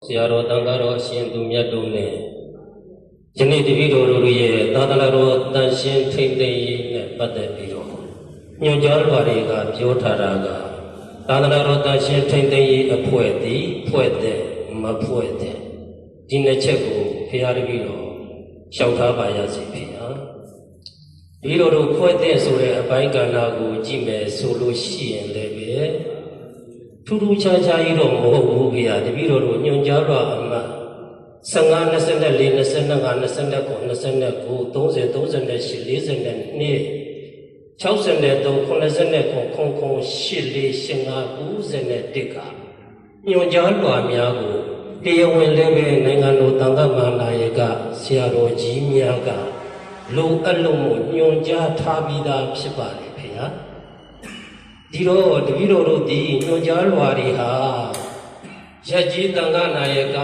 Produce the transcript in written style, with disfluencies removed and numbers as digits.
ဆရာတော်တန်ခါတော်အရှင်သူမြတ်တို့နဲ့ယနေ့တပည့်တော်တို့ရဲ့သာသနာတော်တန်ရှင်းထိမ့်သိမ်းရေးနဲ့ပတ်သက်ပြီးတော့ညွှန်ကြားလွှာတွေကပြောထားတာကသာသနာတော်တန်ရှင်းထိမ့်သိမ်းရေးအဖွဲ့သည်ဖွဲ့တဲ့မဖွဲ့တဲ့ဒီနှစ်ချက်ကိုဖရာတပည့်တော်ရှောက်ထားပါရစေဖေဟာဒီလိုတို့ဖွဲ့တဲ့ဆိုတဲ့အပိုင်းကဏ္ဍကိုကြည့်မယ်ဆိုလို့ရှိရင်လည်းပဲထူးထူးခြားခြားကြီးတော့မဟုတ်ဘူးဖေဟာတပည့်တော်တို့ညွှန်ကြားလွှာအမှတ်15 24 25 29 29 30 38 42 63 89 94 85 91ကညွှန်ကြားလွှာများကိုတရားဝင်လည်းပဲနိုင်ငံတော်တန်ခါးမဟာနာယကဆရာတော်ကြီးများကလုံအပ်လို့ညွှန်ကြားထားပြီးသားဖြစ်ပါလေဖေဟာဒီတော့တပည့်တော်တို့ဒီညွှန်ကြားလွှာတွေဟာရက်ကြီးတန်ခါးနာယက